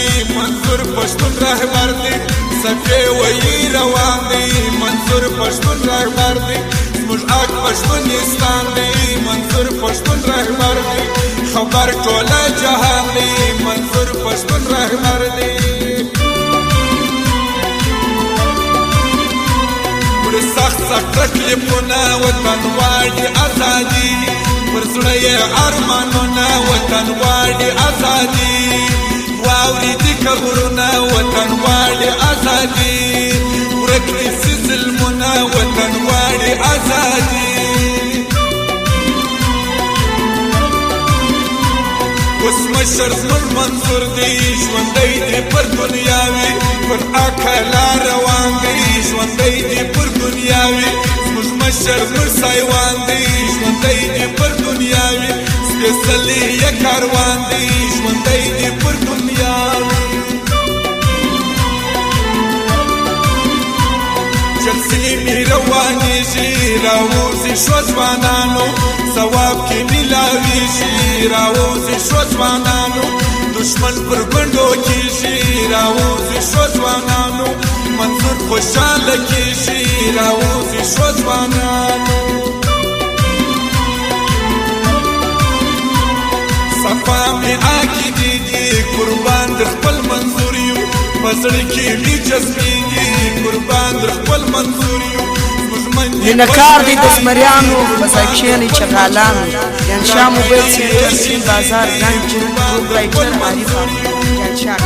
دی منظور پښتون رهبر دی صفې وایي روان دی منظور پښتون رهبر دی زموږ حق پښتونستان دی منظور پښتون رهبر دی خبر ټوله جهان دی منظور پښتون رهبر دی سخت تکلیفونه وطن غواړي ازادي پر زړه یې ارمانونه وطن غواړي ازادي واورېدي که غرونه وطن غواړي ازادي ورک دي سي ظلمونه وطن غواړي ازادي اوس مشر زموږ منظور دی ژوندی دی پر دنیاوي پر اکله روان دی ژوندی دی پر دنیاوي زموږ مشر زموږ سایوان دی ژوندی دی پر دنیاوي سپېڅلی یې کاروان دی ژوندی دی پر دنیاوي جلسې مې روانېږي راوځي شو ځوانانو ثواب کې میلاویږي راوځي شو ځوانانو دشمن پر ګنډو کېږي راوځي شو ځوانانو منظور خوشحاله کېږي راوځي شو ځوانانو صفا مې عقیدې دي قربان د خپل منظور یو په زړه کې مې جذبېږي قربان د خپل منظور یو مینکار دی د زمریانو مزاکشیانی چغالانو ینشا موبایل سینټر سین بازار ګنج پروپرایټر عارف جانشاک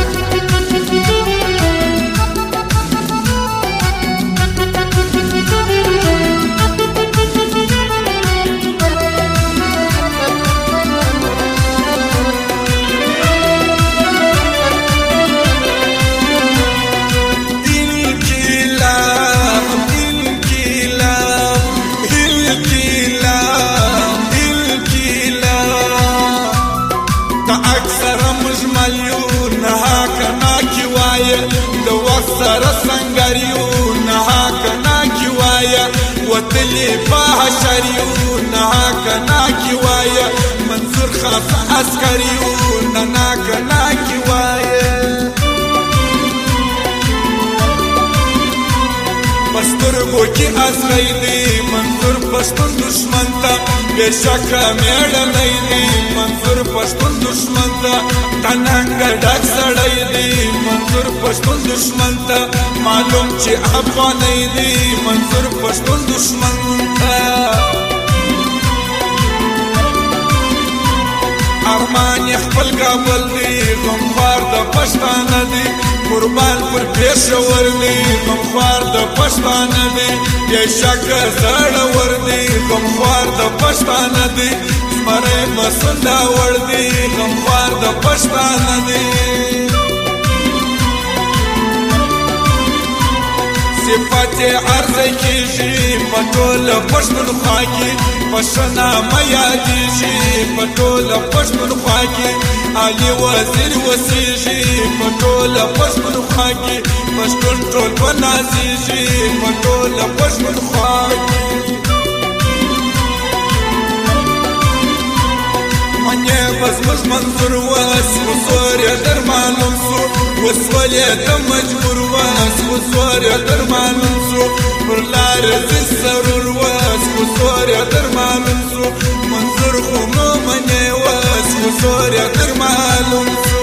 سره سنگریو نها کنا کی وایا وتلی بحشریو نها کنا کی وایا منظور خاص عسکریو نها کنا کی وایا پسترګو کې ازغی دی منظور پښتون دشمن ته بېشکه میړنی دی منظور پښتون دشمن ته تننګ ډک سړی دی منظور پښتون دشمن ته معلوم چې افغانی دی منظور پښتون دشمن ته ارمان یې خپل کابل دی غمخوار د پښتانه دی قربان پر پېښور دی غمخوار د پښتانه دی بېشکه زړور دی غمخوار د پښتانه دی زمری مسنداور دی غمخوار د پښتانه دی صفت عرضه کېږي په ټوله پښتونخوا کې پښتنامه یادېږي په ټوله پښتونخوا کې علي وزیر وسېږي په ټوله پښتونخوا کې پښتون ټول به نازېږي په ټوله پښتونخوا کې منې به زموږ منظور وس وزور یې در معلوم سو وسول یې ته مجبور وس وزور یې در معلوم سو پر لارې زه ضرور وس وزور یې در معلوم سو منظور خو مو منې وس وزور یې در معلوم سو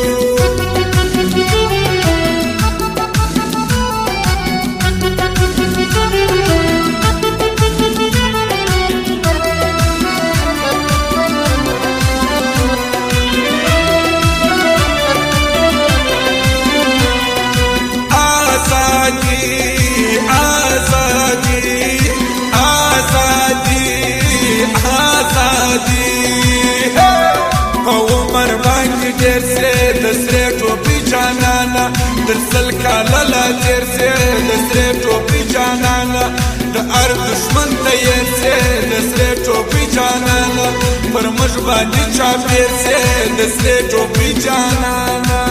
درسل کالا لا تیر سے دسرے ٹوپی جانانا دا ار دشمن تیر سے دسرے ٹوپی جانانا پر مجبانی چاپیر سے دسرے ٹوپی جانانا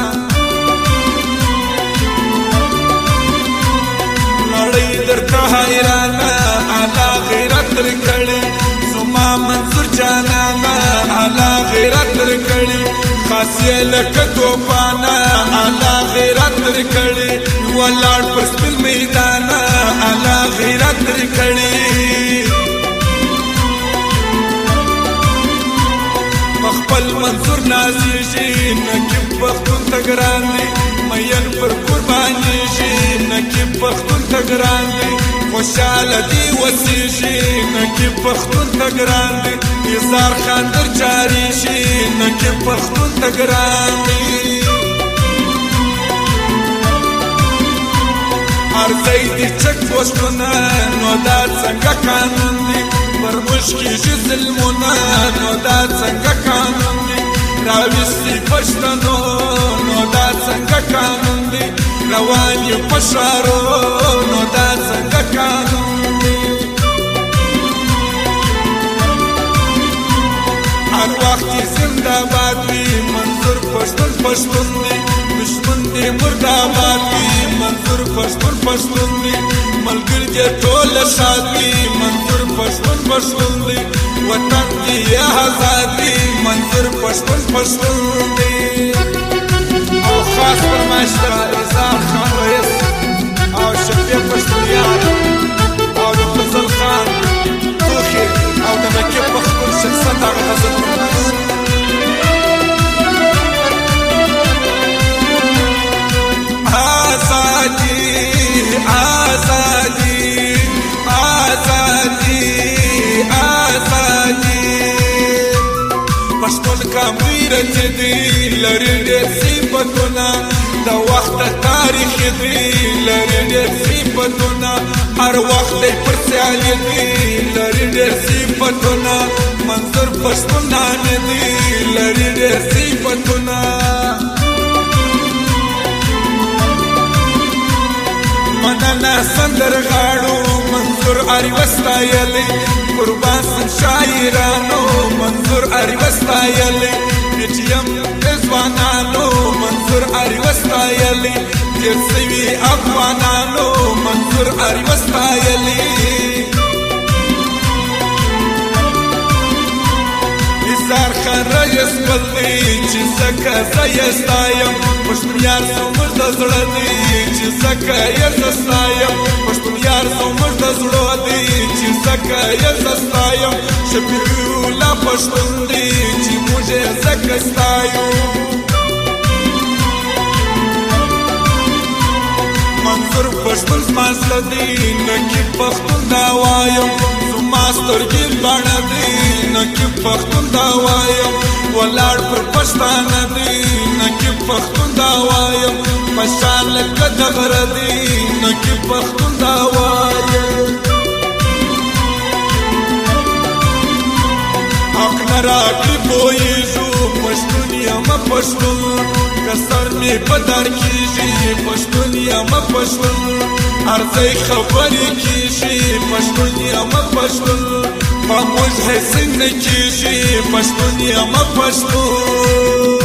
لڑی در حیرانا آلا غیرت رکڑی زما منظور جانانا آلا غیرت رکڑی خاصی لکتو پانا آلا کړي ولاړ پر سپین میدان اعلی غیرت لري کړي خپل منظور نازیږي نقیب پښتون ته ګران دی مین پر قرباني شي نقیب پښتون ته ګران دی خوشاله دی وسیږي نقیب پښتون ته ګران دی اظهار خان در جاري شي نقیب پښتون ته ګران دی هر ځای دي چک پوسټونه نو دا څنګه قانون دی پر مشکیږي ظلمونه نو دا څنګه قانون دی راوستي پښتنو نو دا څنګه قانون دی روان یې په ښارو نو دا څنګه قانون دی هر وخت یې زنده باد وي منظور پښتون پښتون دی دشمن دی مرداباد وي منظور پښتون پښتون دی ملګری دې ټول شاد وي منظور پښتون پښتون دی وطن دی آزاد دی منظور پښتون پښتون دی او خاص فرمایش ته اظهار خان رئیس او شفیع پښتونیان او د فضل خان توخي او د نقیب پښتون شخصیت هغه غزل فرمایش آزادی آزادی آزادی آزادی پښتون کامرت دی لري ډېر صفتونه د وخت تاریخ دی لري ډېر صفتونه هر وخت پر سیالي دی لري ډېر صفتونه منظور پښتونان دی لري ډېر صفتونه مننه سندرغاړو منظور اری وستایلی قربان سم شاعرانو منظور اری وستایلی پیټیم ځوانانو منظور اری وستایلی تیر سوي افغانانو منظور اری وستایلی اظهار خان رئیس بل دی چې ځکه زه یې ستایم پښتون یار زموږ د زړه دی چې ځکه یې زه ستایم پښتون یار زموږ د زړه دی چې ځکه یې زه ستایم شفیع الله پښتون دی چې موږ یې ځکه ستایو منظور پښتون زما زړه دی نقیب پښتون دا وایم زما سترګې بڼه دی نقیب پښتون دا وایم ولاړ پر پښتانه دی نقیب پښتون دا وایم پشان لکه د غره دی نقیب پښتون دا وایم حق نه راکړي پوهېږو پښتون یم پښتون که سر مې په در کېږي پښتون یم پښتون هر ځای خبرې کېږي پښتون یم پښتون خاموش هیڅ نه کېږي پښتون یم پښتون